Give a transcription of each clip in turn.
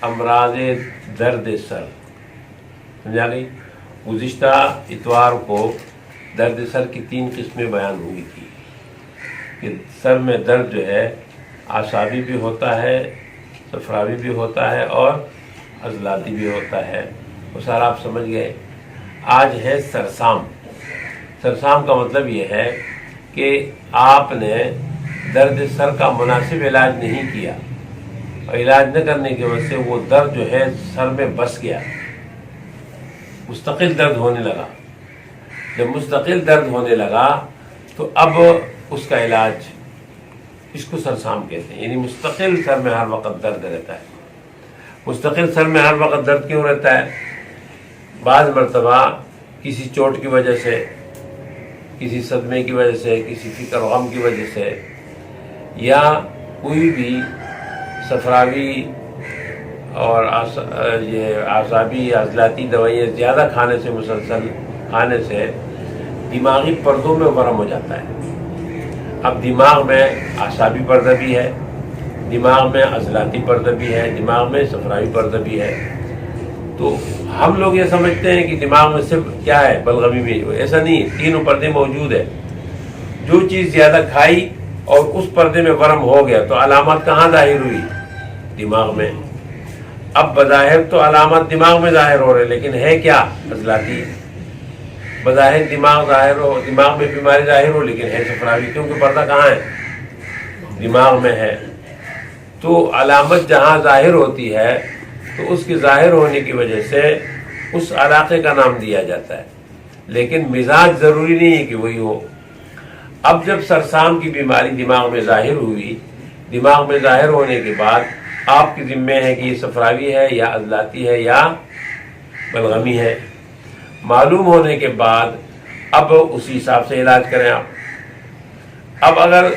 امراض درد سر، سمجھا گئی؟ گزشتہ اتوار کو درد سر کی 3 قسمیں بیان ہوئی تھی کہ سر میں درد جو ہے اعصابی بھی ہوتا ہے، صفراوی بھی ہوتا ہے اور عضلاتی بھی ہوتا ہے، وہ سارا آپ سمجھ گئے۔ آج ہے سرسام۔ سرسام کا مطلب یہ ہے کہ آپ نے درد سر کا مناسب علاج نہیں کیا، اور علاج نہ کرنے کی وجہ سے وہ درد جو ہے سر میں بس گیا، مستقل درد ہونے لگا۔ جب مستقل درد ہونے لگا تو اب اس کا علاج، اس کو سرسام کہتے ہیں، یعنی مستقل سر میں ہر وقت درد رہتا ہے۔ مستقل سر میں ہر وقت درد کیوں رہتا ہے؟ بعض مرتبہ کسی چوٹ کی وجہ سے، کسی صدمے کی وجہ سے، کسی فکر و غم کی وجہ سے، یا کوئی بھی صفراوی اور یہ اعصابی یا عضلاتی دوائیاں زیادہ کھانے سے، مسلسل کھانے سے دماغی پردوں میں ورم ہو جاتا ہے۔ اب دماغ میں اعصابی پردہ بھی ہے، دماغ میں عضلاتی پردہ بھی ہے، دماغ میں صفراوی پردہ بھی ہے۔ تو ہم لوگ یہ سمجھتے ہیں کہ دماغ میں صرف کیا ہے، بلغمی بھی، ایسا نہیں، تینوں پردے موجود ہے۔ جو چیز زیادہ کھائی اور اس پردے میں ورم ہو گیا تو علامات کہاں ظاہر ہوئی؟ دماغ میں۔ اب بظاہر تو علامات دماغ میں ظاہر ہو رہے، لیکن ہے کیا؟ عضلاتی۔ بظاہر دماغ ظاہر ہو، دماغ میں بیماری ظاہر ہو، لیکن ہے صفراوی، کیونکہ پردہ کہاں ہے؟ دماغ میں ہے۔ تو علامت جہاں ظاہر ہوتی ہے تو اس کے ظاہر ہونے کی وجہ سے اس علاقے کا نام دیا جاتا ہے، لیکن مزاج ضروری نہیں ہے کہ وہی ہو۔ اب جب سرسام کی بیماری دماغ میں ظاہر ہوئی، دماغ میں ظاہر ہونے کے بعد آپ کی ذمہ ہے کہ یہ صفراوی ہے یا عضلاتی ہے یا بلغمی ہے۔ معلوم ہونے کے بعد اب اسی حساب سے علاج کریں آپ۔ اب اگر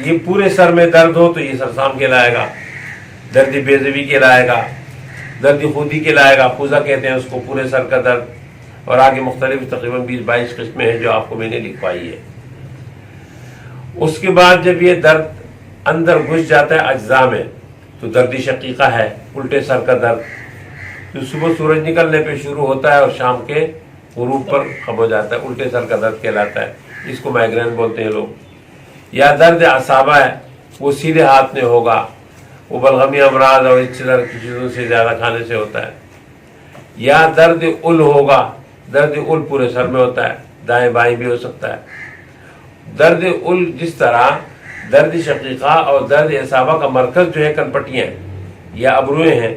یہ پورے سر میں درد ہو تو یہ سرسام کہلائے گا، درد بیضوی کہلائے گا، درد خودی کہلائے گا، خوزہ کہتے ہیں اس کو، پورے سر کا درد، اور آگے مختلف تقریباً 20-22 قسمیں ہیں جو آپ کو میں نے لکھوائی ہے۔ اس کے بعد جب یہ درد اندر گھس جاتا ہے اجزاء میں تو درد شقیقہ ہے، الٹے سر کا درد، جو صبح سورج نکلنے پہ شروع ہوتا ہے اور شام کے غروب پر ختم ہو جاتا ہے، الٹے سر کا درد کہلاتا ہے، اس کو مائیگرین بولتے ہیں لوگ۔ یا درد اعصابہ ہے، وہ سیدھے ہاتھ میں ہوگا، وہ بلغمی امراض اور اس طرح کی چیزوں سے زیادہ کھانے سے ہوتا ہے۔ یا درد ال ہوگا، درد ال پورے سر میں ہوتا ہے، دائیں بائیں بھی ہو سکتا ہے۔ درد ال جس طرح درد شقیقہ اور درد اعصابہ کا مرکز جو ہے کنپٹیاں ہیں یا ابرویں ہیں،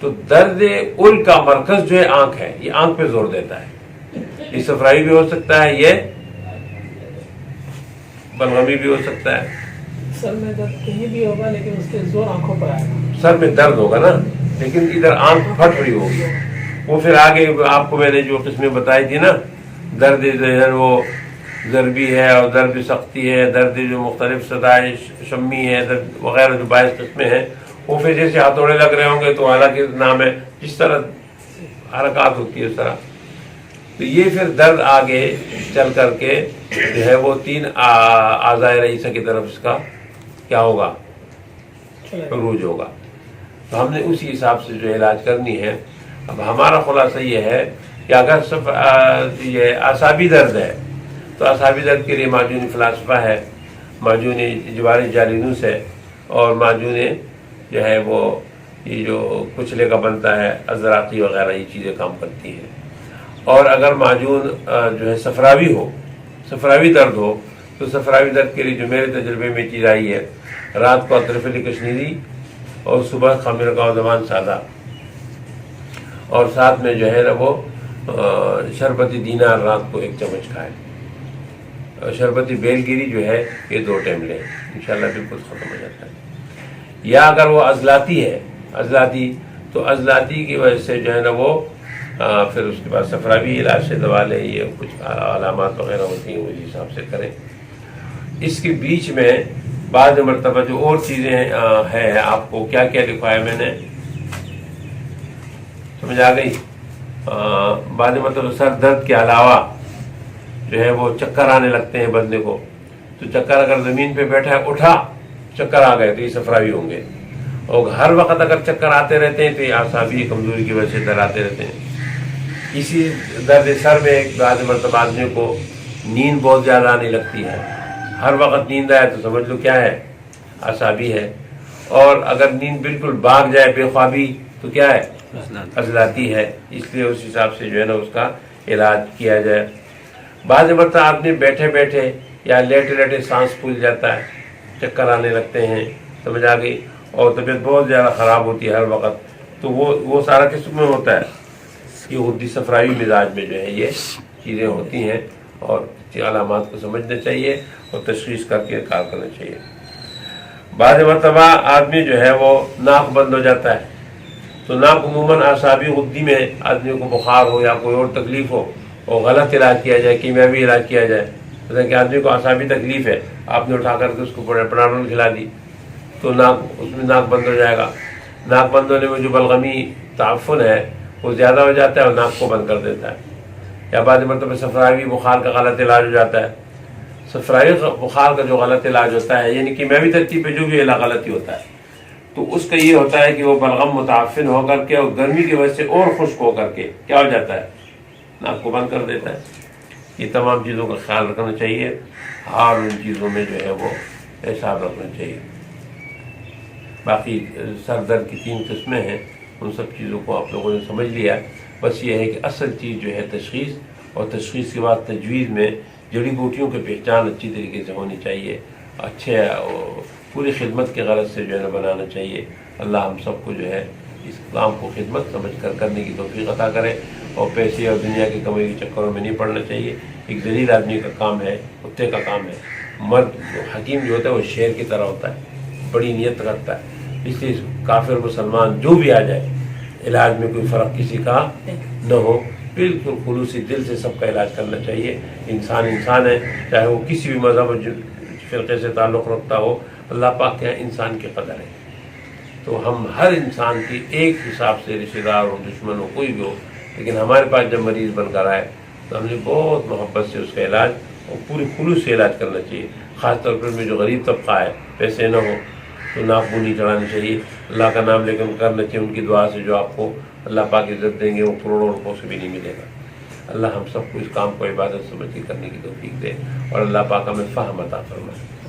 تو درد ال کا مرکز جو ہے آنکھ ہے، یہ آنکھ پہ زور دیتا ہے۔ یہ صفرائی بھی ہو سکتا ہے، یہ بلغمی بھی ہو سکتا ہے۔ سر میں درد کہیں بھی ہوگا لیکن اس کے زور آنکھوں پر آئے گا۔ سر میں درد ہوگا نا، لیکن ادھر آنکھ پھٹ رہی ہوگی۔ وہ پھر آگے آپ کو میں نے جو قسمیں بتائی تھی نا، درد ذہن وہ ضربی ہے اور درد سختی ہے، درد جو مختلف سطح شمی ہے، درد وغیرہ جو 22 قسمیں ہیں، وہ پھر جیسے ہتھوڑے لگ رہے ہوں گے تو حالانکہ نام ہے، جس طرح حرکات ہوتی ہے اس طرح۔ تو یہ پھر درد آگے چل کر کے جو ہے وہ 3 اعضاء رئیسہ کی طرف اس کا کیا ہوگا؟ عروج ہوگا۔ تو ہم نے اسی حساب سے جو علاج کرنی ہے۔ اب ہمارا خلاصہ یہ ہے کہ اگر صرف یہ اعصابی درد ہے تو اعصابی درد کے لیے معجون فلاسفہ ہے، معجون جوار جالینوس ہے، اور معجون جو ہے وہ یہ جو کچلے کا بنتا ہے، ازراقی وغیرہ، یہ چیزیں کام کرتی ہیں۔ اور اگر معجون جو ہے صفراوی ہو، صفراوی درد ہو، تو صفراوی درد کے لیے جو میرے تجربے میں چیز آئی ہے، رات کو اطرفیل کشمیری اور صبح خمیر کا زبان سادہ، اور ساتھ میں جو ہے نا وہ شربتی دینار رات کو 1 چمچ کھائے، اور شربتی بیل گیری جو ہے یہ 2 ٹائم لیں، انشاءاللہ بالکل ختم ہو جاتا ہے۔ یا اگر وہ عضلاتی ہے، عضلاتی، تو عضلاتی کی وجہ سے جو ہے نا وہ پھر اس کے بعد صفراوی علاج سے دوا لیں، یہ کچھ علامات وغیرہ ہوتی ہیں اسی حساب سے کریں۔ اس کے بیچ میں بعض مرتبہ جو اور چیزیں ہیں، آپ کو کیا کیا لکھوایا میں نے، سمجھ آ گئی؟ بعض مرتبہ سر درد کے علاوہ جو ہے وہ چکر آنے لگتے ہیں بندے کو، تو چکر اگر زمین پہ بیٹھا ہے، اٹھا چکر آ گئے تو یہ صفراوی ہوں گے۔ اور ہر وقت اگر چکر آتے رہتے ہیں تو یہ اعصابی کمزوری کی وجہ سے ڈراتے رہتے ہیں۔ اسی درد سر میں ایک بعض مرتبہ آدمی کو نیند بہت زیادہ آنے لگتی ہے، ہر وقت نیند آئے تو سمجھ لو کیا ہے، اعصابی ہے۔ اور اگر نیند بالکل بھاگ جائے، بے خوابی، تو کیا ہے، عضلاتی ہے۔ اس لیے اس حساب سے جو ہے نا اس کا علاج کیا جائے۔ بعض مرتبہ آدمی بیٹھے بیٹھے یا لیٹے لیٹے سانس پھول جاتا ہے، چکر آنے لگتے ہیں، سمجھ آ گئی، اور طبیعت بہت زیادہ خراب ہوتی ہے ہر وقت، تو وہ سارا کس میں ہوتا ہے، یہ غدی صفراوی مزاج میں جو ہے یہ چیزیں ہوتی ہیں، اور علامات کو سمجھنا چاہیے اور تشخیص کر کے کار کرنا چاہیے۔ بعض مرتبہ آدمی جو ہے وہ ناک بند ہو جاتا ہے، تو ناک عموماً اعصابی غدی میں آدمی کو بخار ہو یا کوئی اور تکلیف ہو اور غلط علاج کیا جائے، کیمیاوی علاج کیا جائے، جیسا کہ آدمی کو اعصابی تکلیف ہے، آپ نے اٹھا کر کے اس کو پناڈول کھلا دی تو اس میں ناک بند ہو جائے گا۔ ناک بند ہونے میں جو بلغمی تعفن ہے وہ زیادہ ہو جاتا ہے اور ناک کو بند کر دیتا ہے۔ یا بعض مرتبہ صفراوی بخار کا غلط علاج ہو جاتا ہے۔ صفراوی بخار کا جو غلط علاج ہوتا ہے، یعنی کیمیاوی ترکیب پہ جو بھی علاج غلط ہی ہوتا ہے، تو اس کا یہ ہوتا ہے کہ وہ بلغم متعفن ہو کر کے اور گرمی کی وجہ سے اور خشک ہو کر کے کیا ہو جاتا ہے، ناک کو بند کر دیتا ہے۔ یہ تمام چیزوں کا خیال رکھنا چاہیے اور ان چیزوں میں جو ہے وہ احساس رکھنا چاہیے۔ باقی سر درد کی 3 قسمیں ہیں، ان سب چیزوں کو آپ لوگوں نے سمجھ لیا۔ بس یہ ہے کہ اصل چیز جو ہے تشخیص، اور تشخیص کے بعد تجویز میں جڑی بوٹیوں کی پہچان اچھی طریقے سے ہونی چاہیے، اچھے پوری خدمت کے غرض سے جو ہے نا بنانا چاہیے۔ اللہ ہم سب کو جو ہے اس کام کو خدمت سمجھ کر کرنے کی توفیق عطا کرے، اور پیسے اور دنیا کی کمائی کے چکروں میں نہیں پڑنا چاہیے۔ ایک ذلیل آدمی کا کام ہے، کتے کا کام ہے۔ مرد حکیم جو ہوتا ہے وہ شیر کی طرح ہوتا ہے، بڑی نیت رکھتا ہے۔ اس لیے کافر مسلمان جو بھی آ جائے، علاج میں کوئی فرق کسی کا نہ ہو، بالکل خلوصی دل سے سب کا علاج کرنا چاہیے۔ انسان انسان ہے، چاہے وہ کسی بھی مذہب اور فرقے سے تعلق رکھتا ہو، اللہ پاک کے یہاں انسان کی قدر ہے۔ تو ہم ہر انسان کی ایک حساب سے رشتہ دار ہو، دشمن ہو، کوئی بھی ہو، لیکن ہمارے پاس جب مریض بن کر آئے تو ہم نے بہت محبت سے اس کا علاج اور پوری خلوص سے علاج کرنا چاہیے۔ خاص طور پر میں جو غریب طبقہ ہے، پیسے نہ ہو تو ناک منہ نہیں چڑھانی چاہیے، اللہ کا نام لے کر کرنا چاہیے۔ ان کی دعا سے جو آپ کو اللہ پاک عزت دیں گے وہ کروڑوں روپوں سے بھی نہیں ملے گا۔ اللہ ہم سب کو اس کام کو عبادت سمجھ کے کرنے کی توفیق دے، اور اللہ پاک ہمیں فہم عطا فرمائے۔